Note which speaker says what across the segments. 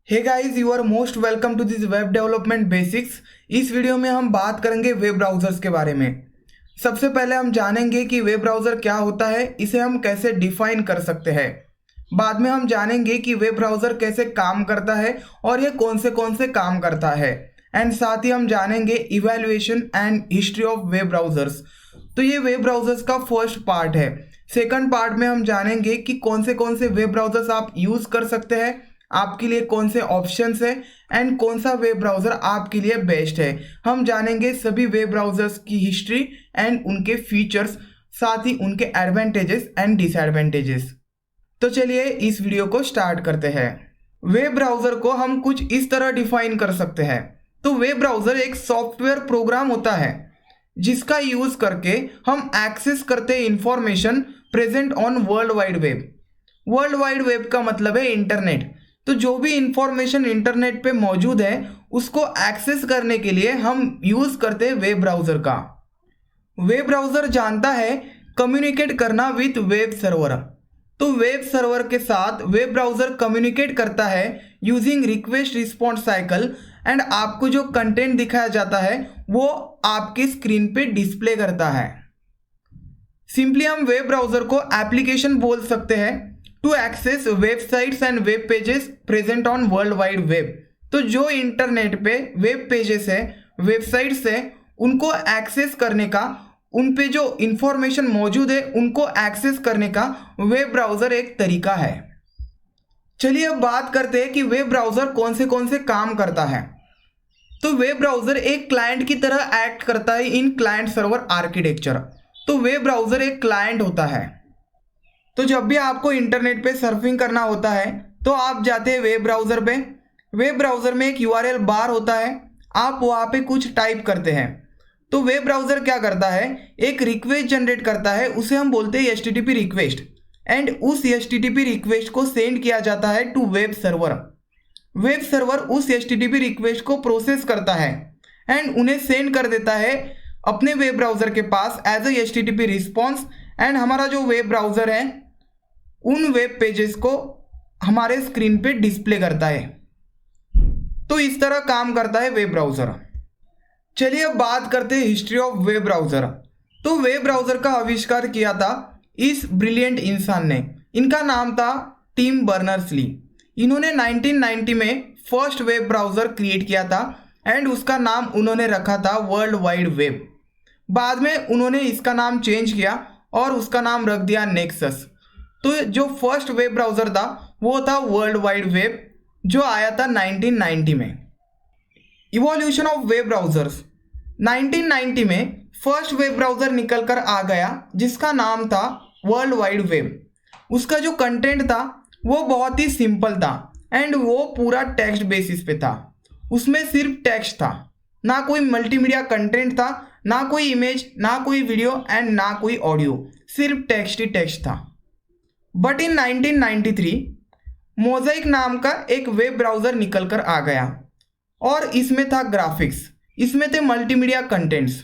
Speaker 1: Hey guys, you are most welcome to this web development basics. इस video में हम बात करेंगे वेब ब्राउज़र्स के बारे में। सबसे पहले हम जानेंगे कि वेब ब्राउज़र क्या होता है, इसे हम कैसे डिफाइन कर सकते हैं। बाद में हम जानेंगे कि वेब ब्राउज़र कैसे काम करता है और ये कौन से काम करता है। एंड साथ ही हम जानेंगे evaluation and history of web browsers. तो ये वेब ब्राउज़र्स का फर्स्ट पार्ट है। सेकंड पार्ट में हम जानेंगे कि कौन से वेब ब्राउज़र्स आप यूज़ कर सकते हैं, आपके लिए कौन से ऑप्शंस है एंड कौन सा वेब ब्राउज़र आपके लिए बेस्ट है। हम जानेंगे सभी वेब ब्राउज़र्स की हिस्ट्री एंड उनके फीचर्स, साथ ही उनके एडवांटेजेस एंड डिसएडवांटेजेस। तो चलिए इस वीडियो को स्टार्ट करते हैं। वेब ब्राउज़र को हम कुछ इस तरह डिफाइन कर सकते हैं। तो वेब ब्राउज़र एक सॉफ्टवेयर प्रोग्राम होता है जिसका यूज़ करके हम एक्सेस करते हैं information present on world wide web. World wide web का मतलब है इंटरनेट। तो जो भी इंफॉर्मेशन इंटरनेट पे मौजूद है उसको एक्सेस करने के लिए हम यूज़ करते हैं वेब ब्राउज़र का। वेब ब्राउज़र जानता है कम्युनिकेट करना विथ वेब सर्वर। तो वेब सर्वर के साथ वेब ब्राउज़र कम्युनिकेट करता है using request response cycle and आपको जो कंटेंट दिखाया जाता है वो आपकी स्क्रीन पे डिस्प्ले करता है। सिंपली हम वेब ब्राउज़र को एप्लीकेशन बोल सकते हैं to access websites and web pages present on world wide web. तो जो इंटरनेट पे वेब पेजेस है, वेबसाइट्स है, उनको एक्सेस करने का, उन पे जो इंफॉर्मेशन मौजूद है उनको एक्सेस करने का वेब ब्राउज़र एक तरीका है। चलिए अब बात करते हैं कि वेब ब्राउज़र कौन से काम करता है। तो वेब ब्राउज़र एक क्लाइंट की तरह एक्ट करता है इन क्लाइंट सर्वर आर्किटेक्चर। तो वेब ब्राउज़र एक क्लाइंट होता है। तो जब भी आपको इंटरनेट पे सर्फिंग करना होता है तो आप जाते हैं वेब ब्राउज़र पे। वेब ब्राउज़र में एक URL बार होता है, आप वहाँ पे कुछ टाइप करते हैं। तो वेब ब्राउज़र क्या करता है, एक रिक्वेस्ट जनरेट करता है, उसे हम बोलते हैं HTTP रिक्वेस्ट। एंड उस HTTP रिक्वेस्ट को सेंड किया जाता है to web server. Web server उस HTTP रिक्वेस्ट को प्रोसेस करता है एंड उन्हें सेंड कर देता है अपने वेब ब्राउज़र के पास as a HTTP response. And हमारा जो वेब ब्राउज़र है उन वेब पेजेस को हमारे स्क्रीन पे डिस्प्ले करता है। तो इस तरह काम करता है वेब ब्राउज़र। चलिए अब बात करते हैं हिस्ट्री ऑफ वेब ब्राउज़र। तो वेब ब्राउज़र का आविष्कार किया था इस ब्रिलियंट इंसान ने। इनका नाम था टिम बर्नर्स-ली। इन्होंने 1990 में फर्स्ट वेब ब्राउज़र क्रिएट किया था एंड उसका नाम उन्होंने रखा था वर्ल्ड वाइड वेब। बाद में उन्होंने इसका नाम चेंज किया और उसका नाम रख दिया नेक्सस। तो जो फर्स्ट वेब ब्राउज़र था वो था वर्ल्ड वाइड वेब, जो आया था 1990 में। Evolution of web browsers. 1990 में फर्स्ट वेब ब्राउज़र निकल कर आ गया जिसका नाम था वर्ल्ड वाइड वेब। उसका जो कंटेंट था वो बहुत ही सिंपल था एंड वो पूरा टेक्स्ट बेसिस पे था। उसमें सिर्फ टेक्स्ट था, ना कोई मल्टीमीडिया कंटेंट था, ना कोई इमेज, ना कोई वीडियो एंड ना कोई ऑडियो, सिर्फ टेक्स्ट ही टेक्स्ट था। बट इन 1993 मोज़ाइक नाम का एक वेब ब्राउज़र निकल कर आ गया और इसमें था ग्राफिक्स, इसमें थे मल्टीमीडिया कंटेंट्स।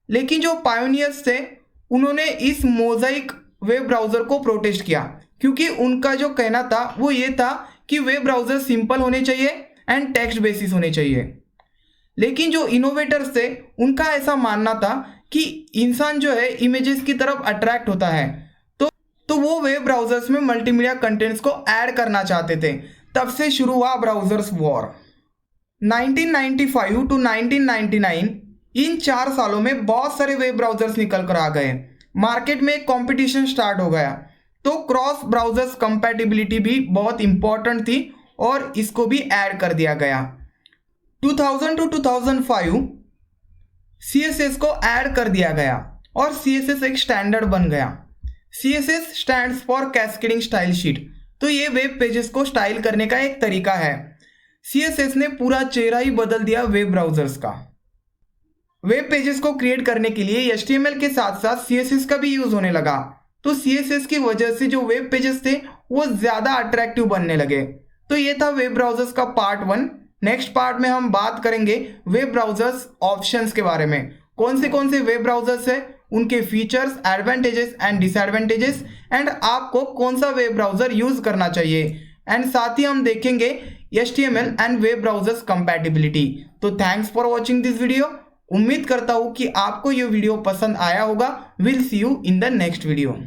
Speaker 1: लेकिन जो पायोनियर्स थे उन्होंने इस मोज़ाइक वेब ब्राउज़र को प्रोटेस्ट किया क्योंकि उनका जो कहना था वो ये था कि वेब ब्राउज़र सिंपल होने चाहिए एंड टेक्स्ट बेसिस होने चाहिए। लेकिन जो इनोवेटर्स थे उनका ऐसा मानना था कि इंसान जो है इमेजेस की तरफ अट्रैक्ट होता है, तो वो वेब ब्राउज़र्स में मल्टीमीडिया कंटेंट्स को ऐड करना चाहते थे। तब से शुरू हुआ ब्राउज़र्स वॉर। 1995 टू 1999 इन 4 सालों में बहुत सारे वेब ब्राउज़र्स निकल कर आ गए। मार्केट में एक कॉम्पिटिशन स्टार्ट हो गया। तो क्रॉस ब्राउज़र्स कंपैटिबिलिटी भी बहुत इंपॉर्टेंट थी और इसको भी ऐड कर दिया गया। 2000 टू 2005 CSS को ऐड कर दिया गया और CSS एक स्टैंडर्ड बन गया। CSS stands for cascading style sheet. तो ये वेब पेजेस को स्टाइल करने का एक तरीका है। CSS ने पूरा चेहरा ही बदल दिया वेब ब्राउज़र्स का। वेब पेजेस को क्रिएट करने के लिए HTML के साथ साथ CSS का भी यूज़ होने लगा। तो CSS की वजह से जो वेब पेजेस थे वो ज़्यादा अट्रैक्टिव बनने लगे। तो ये था वेब ब्राउज़र्स का पार्ट 1। नेक्स्ट पार्ट में हम बात करेंगे वेब ब्राउज़र्स ऑप्शंस के बारे में। कौन से वेब ब्राउज़र्स है, उनके features, advantages and disadvantages and आपको कौन सा वेब ब्राउज़र यूज़ करना चाहिए। एंड साथ ही हम देखेंगे HTML and web browsers compatibility. तो thanks for watching this video. उम्मीद करता हूँ कि आपको ये वीडियो पसंद आया होगा। Will see you in the next video.